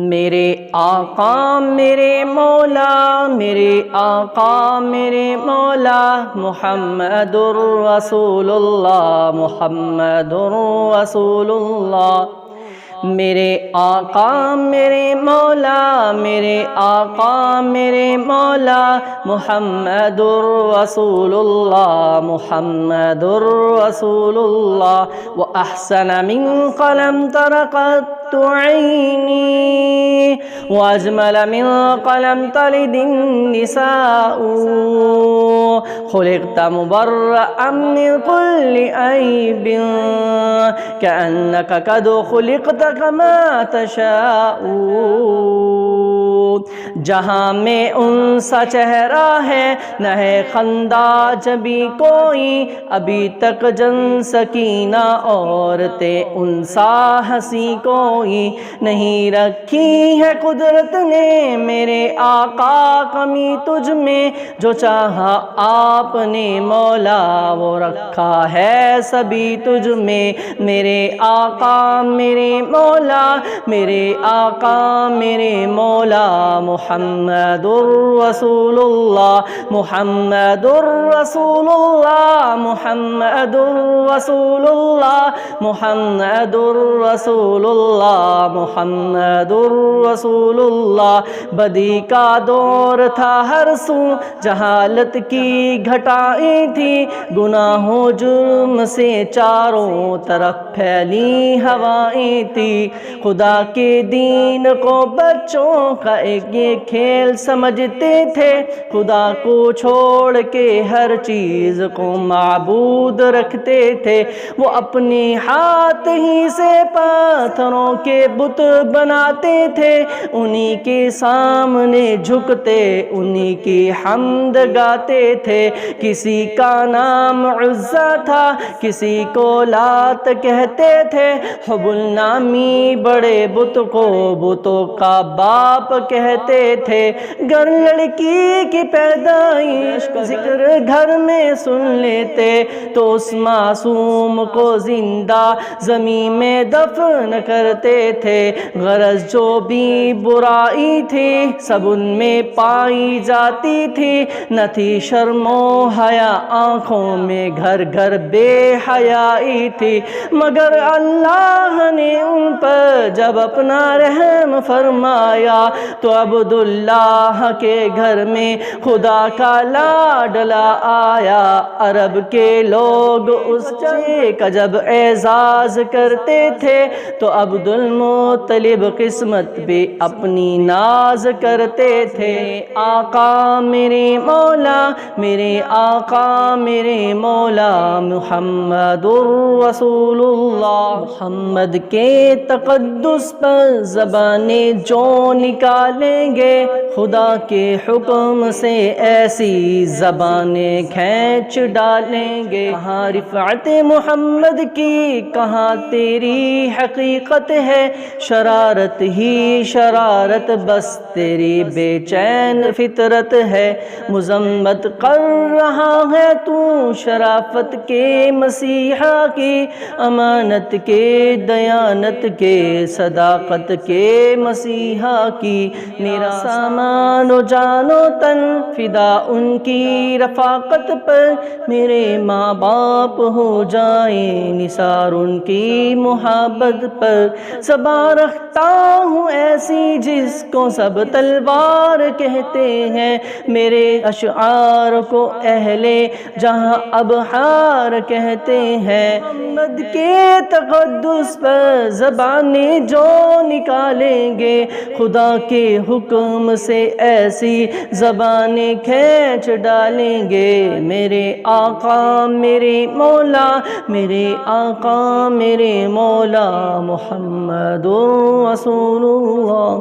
میرے آقا میرے مولا، میرے آقا میرے مولا، محمد الرسول اللہ، محمد الرسول اللہ۔ میرے آقا میرے مولا، میرے آقا میرے مولا، محمد الرسول اللہ، محمد الرسول اللہ۔ وأحسن من قلم طرقت عيني، وأجمل من قلم تلد النساء، خلقت مبرأ من كل عيب، كأنك قد خلقت كما تشاء۔ جہاں میں ان سا چہرہ ہے نہ ہے خندہ جبھی کوئی، ابھی تک جن سکینہ عورتیں ان سا ہنسی کوئی نہیں رکھی ہے قدرت نے میرے آقا کمی تجھ میں، جو چاہا آپ نے مولا وہ رکھا ہے سبھی تجھ میں۔ میرے آقا میرے مولا، میرے آقا میرے مولا، محمد الرسول اللہ، محمد الرسول اللہ، محمد الرسول اللہ، محمد الرسول اللہ، محمد الرسول اللہ۔ بدی کا دور تھا ہر سو، جہالت کی گھٹائیں تھی، گناہ و جرم سے چاروں طرف پھیلی ہوائیں تھی۔ خدا کے دین کو بچوں کا ایک یہ کھیل سمجھتے تھے، خدا کو چھوڑ کے ہر چیز کو معبود رکھتے تھے۔ وہ اپنے ہاتھ ہی سے پتھروں کے بت بناتے تھے، انہی کے سامنے جھکتے انہی کی حمد گاتے تھے۔ کسی کا نام عزا تھا، کسی کو لات کہتے تھے، حبل نامی بڑے بت کو بتوں کا باپ کہتے تھے۔ گر لڑکی کی پیدائش کا ذکر گھر میں سن لیتے تو اس معصوم کو زندہ زمین میں دفن کرتے تھے۔ غرض جو بھی برائی تھی سب ان میں پائی جاتی تھی، نہ تھی شرم و حیا آنکھوں میں، گھر گھر بے حیائی تھی۔ مگر اللہ نے ان پر جب اپنا رحم فرمایا تو عبداللہ کے گھر میں خدا کا لاڈلا آیا۔ عرب کے لوگ اس چہرے کا جب اعزاز کرتے تھے تو عبد المطلب قسمت پہ اپنی ناز کرتے تھے۔ آقا میرے مولا، میرے آقا میرے مولا، محمد الرسول اللہ۔ محمد کے تقدس پر زبانیں جو نکالیں گے، خدا کے حکم سے ایسی زبانیں کھینچ ڈالیں گے۔ کہاں رفعت محمد کی، کہاں تیری حقیقت ہے، شرارت ہی شرارت بس تیری بے چین فطرت ہے۔ مذمت کر رہا ہے تو شرافت کے مسیحا کی، امانت کے، دیانت کے، صداقت کے مسیحا کی۔ میرا سامان و جان و تن فدا ان کی رفاقت پر، میرے ماں باپ ہو جائیں نثار ان کی محبت پر۔ زباں رکھتا ہوں ایسی جس کو سب تلوار کہتے ہیں، میرے اشعار کو اہل جہاں ابحار کہتے ہیں۔ محمد کے تقدس پر زبانیں جو نکالیں گے، خدا کے حکم سے ایسی زبانیں کھینچ ڈالیں گے۔ میرے آقا میرے مولا، میرے آقا میرے مولا، محمد رسول اللہ۔